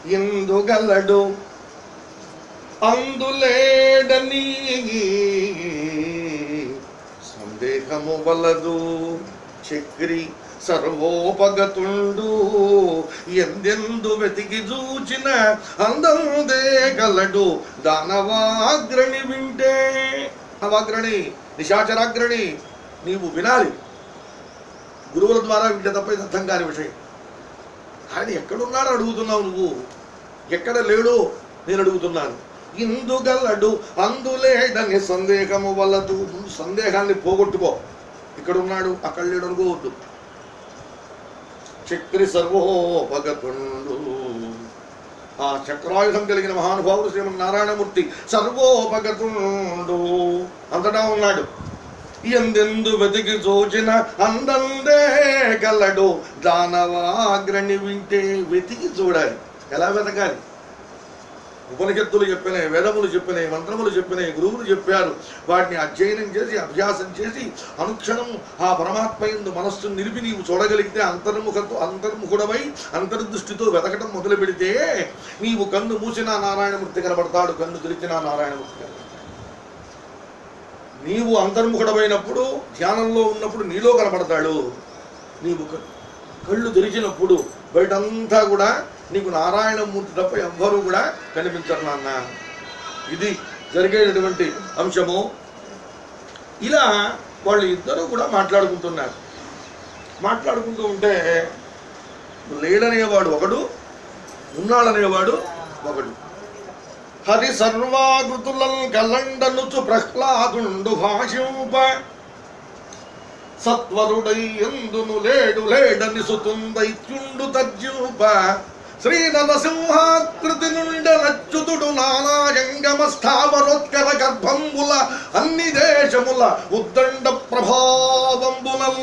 ఇందుగలడు అందులేడని సందేహము వలదు. చక్రి సర్వోపగతుండు ఎందెందు వెతికి చూచిన అందందే గలడు. దానవాగ్రణి వింటే, నవాగ్రణి నిశాచరాగ్రణి నీవు వినాలి. గురువుల ద్వారా వింటే తప్ప ఇది అర్థం కాని విషయం. ఆయన ఎక్కడున్నాడో అడుగుతున్నావు నువ్వు, ఎక్కడ లేడో నేను అడుగుతున్నాను. ఇందుగలడు అందులేడని సందేహము వలదు. నువ్వు సందేహాన్ని పోగొట్టుకో. ఇక్కడున్నాడు అక్కడ లేడు అనుకోవద్దు. చక్రి సర్వోపగతుండు. ఆ చక్రాయుధం కలిగిన మహానుభావుడు శ్రీమన్నారాయణమూర్తి సర్వోపగతుండు, అంతటా ఉన్నాడు. ఎందెందు వెతికి చూచిన అందందే గలడు. దానవాగ్రణి వింటే వెతికి చూడాలి. ఎలా వెతకాలి? ఉపనిషత్తులు చెప్పినాయి, వేదములు చెప్పినాయి, మంత్రములు చెప్పినాయి, గురువులు చెప్పారు. వాటిని అధ్యయనం చేసి అభ్యాసం చేసి అనుక్షణం ఆ పరమాత్మ యందు మనస్సును నిలిపి నీవు చూడగలిగితే అంతర్ముఖుడమై అంతర్దృష్టితో వెతకటం మొదలు పెడితే నీవు కన్ను మూసినా నారాయణమూర్తి కనబడతాడు, కన్ను తెరిచినా నారాయణమూర్తి కనబడతాడు. నీవు అంతర్ముఖుడమైనప్పుడు ధ్యానంలో ఉన్నప్పుడు నీలో కనబడతాడు. నీవు కళ్ళు తెరిచినప్పుడు బయటంతా కూడా నీకు నారాయణమూర్తి తప్ప ఎవ్వరూ కూడా కనిపించరు నాన్న. ఇది జరిగేటటువంటి అంశము. ఇలా వాళ్ళు ఇద్దరూ కూడా మాట్లాడుకుంటున్నారు. మాట్లాడుకుంటూ ఉంటే లేడనేవాడు ఒకడు, ఉన్నాడనేవాడు ఒకడు. హరి సర్వాకృతులను కలండనుచు ప్రహ్లాదుండు భాషింప సత్వరుడై ఎందును లేడు లేడని సుతుందైత్యుండు తర్జూప. శ్రీ నరసింహాకృతి నుండి నచ్యుతుడు నానాజంగమ స్థావరోత్కర గర్భంబుల అన్ని దేశముల ఉద్దండ ప్రభావంబులం.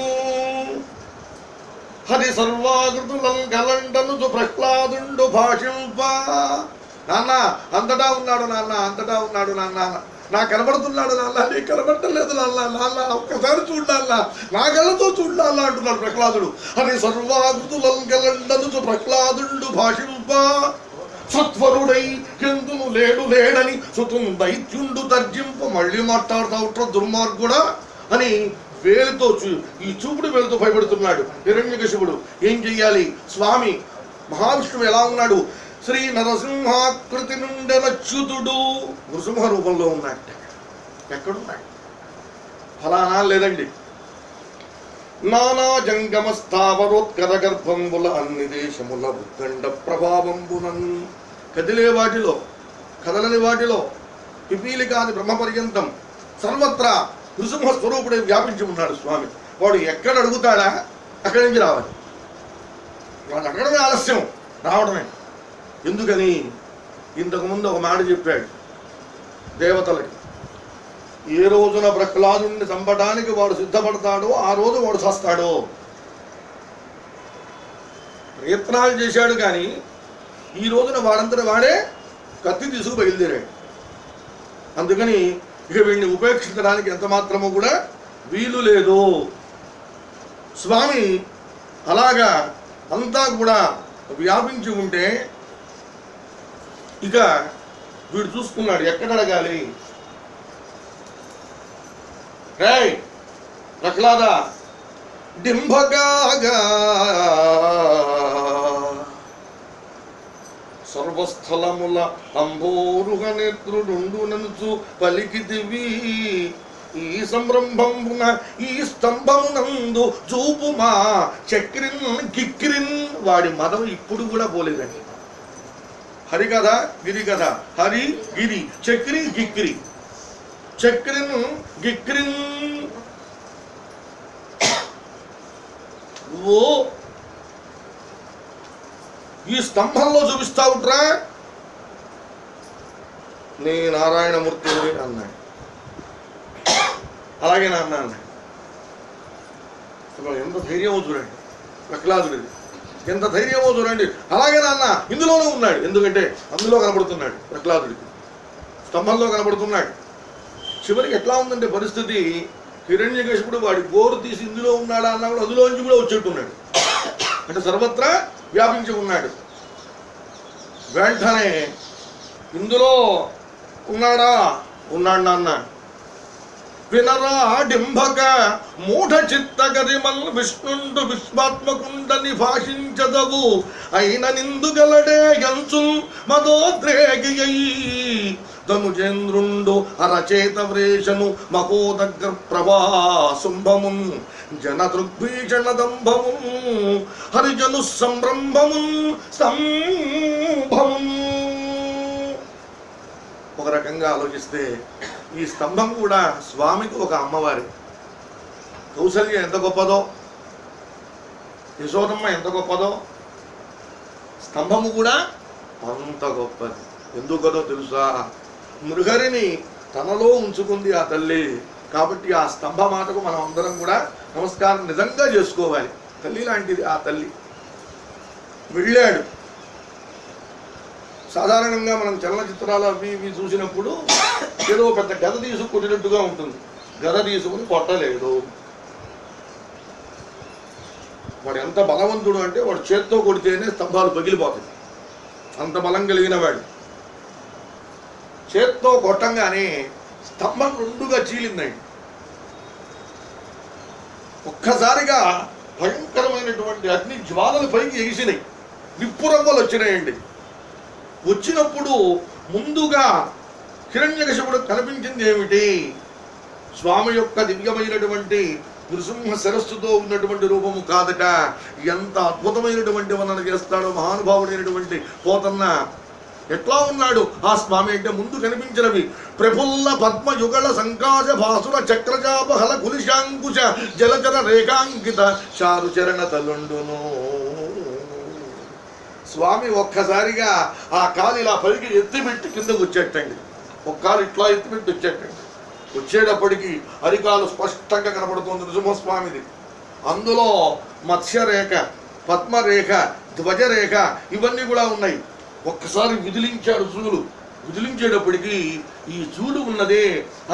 హరి సర్వాకృతులను కలండనుచు ప్రహ్లాదుండు భాషింప. నాన్న అంతటా ఉన్నాడు, నాన్న అంతటా ఉన్నాడు, నాన్న నాకు కనబడుతున్నాడు, నాన్న నీకు కనబడలేదు నాన్న, నాన్న ఒక్కసారి చూడాలా, నా కళ్ళతో చూడాలా అంటున్నాడు ప్రహ్లాదుడు. అని సర్వాకృతులను కలండనుచు ప్రహ్లాదుండు భాషింప సత్వరుడై ఎందును లేడు లేడని సుతుం దైత్యుండు తర్జింప. మళ్ళీ మాట్లాడుతూ ఉంటాడు దుర్మార్గుడా అని వేలుతో ఈ చూపుడు వేలుతో భయపడుతున్నాడు హిరణ్యకశిపుడు. ఏం చెయ్యాలి? స్వామి మహావిష్ణువు ఎలా ఉన్నాడు? శ్రీ నరసింహాకృతి నుండి నచ్యుతుడు నృసింహ రూపంలో ఉన్నట్ట. ఎక్కడున్నాడు? ఫలానా లేదండి. నానా జంగమ స్థావరోత్కర గర్భంబుల అన్ని దేశముల ఉద్దండ ప్రభావంబునన్. కదిలే వాటిలో కదలని వాటిలో పిపీలికాది బ్రహ్మ పర్యంతం సర్వత్రా నృసింహ స్వరూపుడే వ్యాపించి ఉన్నాడు స్వామి. వాడు ఎక్కడ అడుగుతాడా అక్కడి నుంచి రావాలి. వాడు అడగడమే ఆలస్యం, రావడమే. ఎందుకని? ఇంతకుముందు ఒక మాట చెప్పాడు దేవతలకి. ఏ రోజున ప్రహ్లాదుని చంపడానికి వాడు సిద్ధపడతాడో ఆ రోజు వాడు చస్తాడో. ప్రయత్నాలు చేశాడు కానీ ఈ రోజున వాడంతట వాడే కత్తి తీసుకు బయలుదేరాడు. అందుకని ఇక వీడిని ఉపేక్షించడానికి ఎంత మాత్రమూ కూడా వీలు లేదు. స్వామి అలాగా అంతా కూడా వ్యాపించి ఉంటే ఇక వీడు చూసుకున్నాడు ఎక్కడ అడగాలి. రేయ్ ప్రహ్లాద, డింభగాగా సర్వస్థలముల అంబోరుగ నేత్రుడుండు ననుచు పలికితివి. ఈ సంరంభమున ఈ స్తంభమునందు చూపుమా చక్రిన్ గిక్రిన్. వాడి మదం ఇప్పుడు కూడా పోలేదండి. హరి కథ గిరి కథ, హరి గిరి, చక్రి గిక్రి, చక్రిన్ గిక్రిన్. ఓ ఈ స్తంభంలో చూపిస్తావుట్రా, నీ నారాయణమూర్తి అన్నాడు. అలాగే నాన్న అన్నాడు. ఎంత ధైర్యమో చూడండి ప్రహ్లాదుడిది, ఎంత ధైర్యమో చూడండి. అలాగే నాన్న ఇందులోనూ ఉన్నాడు. ఎందుకంటే అందులో కనబడుతున్నాడు ప్రహ్లాదుడికి, స్తంభంలో కనబడుతున్నాడు. చివరికి ఎట్లా ఉందంటే పరిస్థితి, హిరణ్యకశిపుడు వాడి గోరు తీసి ఇందులో ఉన్నాడా అన్నా కూడా అందులోంచి కూడా వచ్చేట్టున్నాడు. అంటే సర్వత్రా వ్యాపించి ఉన్నాడు. వెంటనే ఇందులో ఉన్నాడా? ఉన్నాడు నాన్న. వినరా డింభక మూఢ చిత్త గరిమల్ విష్ణుండు విశ్వాత్మకుండని భాషించదవు అయిన నిందుగలడే గంచు మదోద్రేగి ధనుజేంద్రుండు అరచేత వ్రేషను మహోదగ్ర ప్రభా శుంభమున్ జన దృగ్భీషణ దంభమున్ హరిజను సంరంభమున్ స్తంభమున్. ఒక రకంగా ఆలోచిస్తే ఈ స్తంభం కూడా స్వామికి ఒక అమ్మవారి. కౌసల్య ఎంత గొప్పదో, యశోదమ్మ ఎంత గొప్పదో, స్తంభము కూడా అంత గొప్పది. ఎందుకదో తెలుసా? మృగరిని తనలో ఉంచుకుంది ఆ తల్లి. కాబట్టి ఆ స్తంభ మాటకు మనం అందరం కూడా నమస్కారం నిజంగా చేసుకోవాలి. తల్లి లాంటిది ఆ తల్లి. వెళ్ళాడు. సాధారణంగా మనం చలనచిత్రాలు అవి ఇవి చూసినప్పుడు ఏదో పెద్ద గద తీసుకు కొట్టినట్టుగా ఉంటుంది. గద తీసుకుని కొట్టలేదు. వాడు ఎంత బలవంతుడు అంటే వాడు చేత్తో కొడితేనే స్తంభాలు పగిలిపోతాయి. అంత బలం కలిగిన వాడు. చేత్తో కొట్టంగానే స్తంభం రెండుగా చీలిందండి. ఒక్కసారిగా భయంకరమైనటువంటి అగ్ని జ్వాలలు పైకి ఎగిసినాయి. నిప్పురవ్వలు వచ్చినాయండి. వచ్చినప్పుడు ముందుగా హిరణ్యకశిపుడు కనిపించింది ఏమిటి? స్వామి యొక్క దివ్యమైనటువంటి నృసింహ శిరస్సుతో ఉన్నటువంటి రూపము కాదట. ఎంత అద్భుతమైనటువంటి వర్ణన చేస్తాడో మహానుభావుడైనటువంటి పోతన్న. ఎట్లా ఉన్నాడు ఆ స్వామి అంటే ముందు కనిపించినవి ప్రఫుల్ల పద్మ యుగళ సంకాశ భాసుల చక్రచాపహల కులిశాంకుశ జలచర రేఖాంకిత చారుచరణ తలుండును. స్వామి ఒక్కసారిగా ఆ కాలు ఇలా పైకి ఎత్తిపెట్టి కిందకు వచ్చేటండి. ఒక కాలు ఇట్లా ఎత్తిపెట్టి వచ్చేటండి. వచ్చేటప్పటికి అరికాలు స్పష్టంగా కనపడుతుంది నృసింహస్వామిది. అందులో మత్స్యరేఖ, పద్మరేఖ, ధ్వజరేఖ ఇవన్నీ కూడా ఉన్నాయి. ఒక్కసారి విదిలించాడు చూలు. విదిలించేటప్పటికి ఈ చూలు ఉన్నదే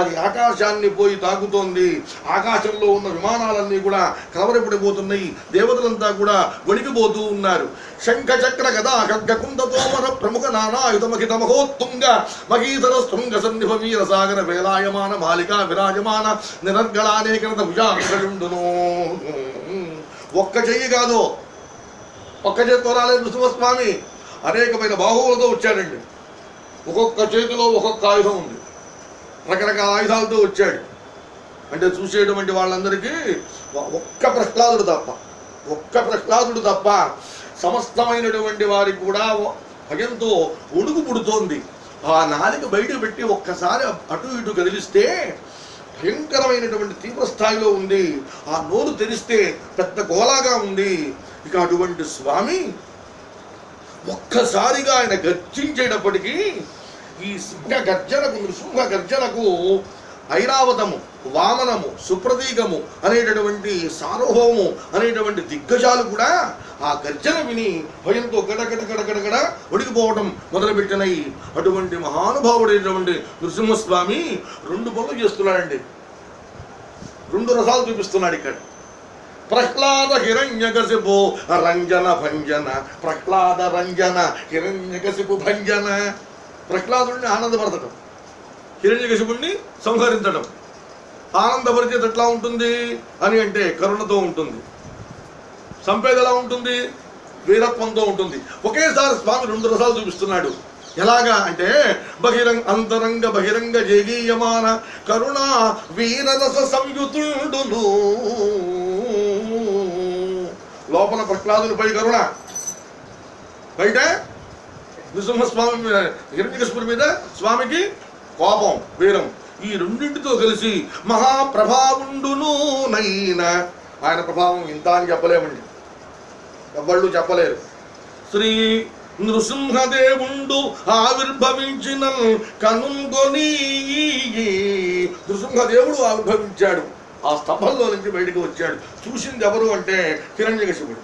అది ఆకాశాన్ని పోయి తాకుతోంది. ఆకాశంలో ఉన్న విమానాలన్నీ కూడా కలవరపడిపోతున్నాయి. దేవతలంతా కూడా వణికిపోతూ ఉన్నారు. శంఖ చక్ర గదా ఖడ్గ కుందతోమర ప్రముఖ నానాయుధమహిత మహోత్తుంగ మహీధర శృంగ సన్నిభ వీర సాగర వేలాయమాన మాలికా విరాజమాన నిరర్గళానేకరత భుజాండును. ఒక్క చెయ్యి కాదు, ఒక్క చేతితో రాలేదు నృసింహస్వామి. అనేకమైన బాహువులతో వచ్చాడండి. ఒక్కొక్క చేతిలో ఒక్కొక్క ఆయుధం ఉంది. రకరకాల ఆయుధాలతో వచ్చాడు. అంటే చూసేటువంటి వాళ్ళందరికీ ఒక్క ప్రహ్లాదుడు తప్ప సమస్తమైనటువంటి వారికి కూడా భయంతో ఒడుగు పుడుతోంది. ఆ నాలిక బయట పెట్టి ఒక్కసారి అటు ఇటు కదిలిస్తే భయంకరమైనటువంటి తీవ్ర స్థాయిలో ఉంది. ఆ నోరు తెరిస్తే పెద్ద గోలాగా ఉంది. ఇక అటువంటి స్వామి ఒక్కసారిగా ఆయన గర్జించేటప్పటికీ ఈ సింహ గర్జనకు, నృసింహ గర్జనకు ఐరావతము, వామనము, సుప్రతీకము అనేటటువంటి సార్వభౌము అనేటువంటి దిగ్గజాలు కూడా ఆ గర్జన విని భయంతో గడగడ ఒడిగిపోవటం మొదలుపెట్టినాయి. అటువంటి మహానుభావుడైనటువంటి నృసింహస్వామి రెండు పనులు చేస్తున్నాడండి. రెండు రసాలు చూపిస్తున్నాడు ఇక్కడ. ప్రహ్లాద హిరణ్యకశిపు రంజన భంజన, ప్రహ్లాద రంజన హిరణ్యకశిపు భంజన. ప్రహ్లాదుడిని ఆనందపరచడం, హిరణ్యకశిపుణ్ణి సంహరించడం. ఆనందపరిచేది ఎట్లా ఉంటుంది అని అంటే కరుణతో ఉంటుంది. సంపేద ఎలా ఉంటుంది? వీరత్వంతో ఉంటుంది. ఒకేసారి స్వామి రెండు రసాలు చూపిస్తున్నాడు. ఎలాగా అంటే అంతరంగ బహిరంగ జగీయమాన కరుణ వీరరస సంయుతుండును. లోపల ప్రహ్లాదునిపై కరుణ, బయట నృసింహస్వామి హిరణ్యకశిపుడి మీద స్వామికి కోపం, వీరం. ఈ రెండింటితో కలిసి మహాప్రభావుండును నైనా. ఆయన ప్రభావం ఇంత అని చెప్పలేమండి, ఎవ్వళ్ళు చెప్పలేరు. శ్రీ నృసింహదేవుండు ఆవిర్భవించిన కనుగొని. నృసింహదేవుడు ఆవిర్భవించాడు. ఆ స్తంభంలో నుంచి బయటకు వచ్చాడు. చూసింది ఎవరు అంటే హిరణ్యకశిపుడు.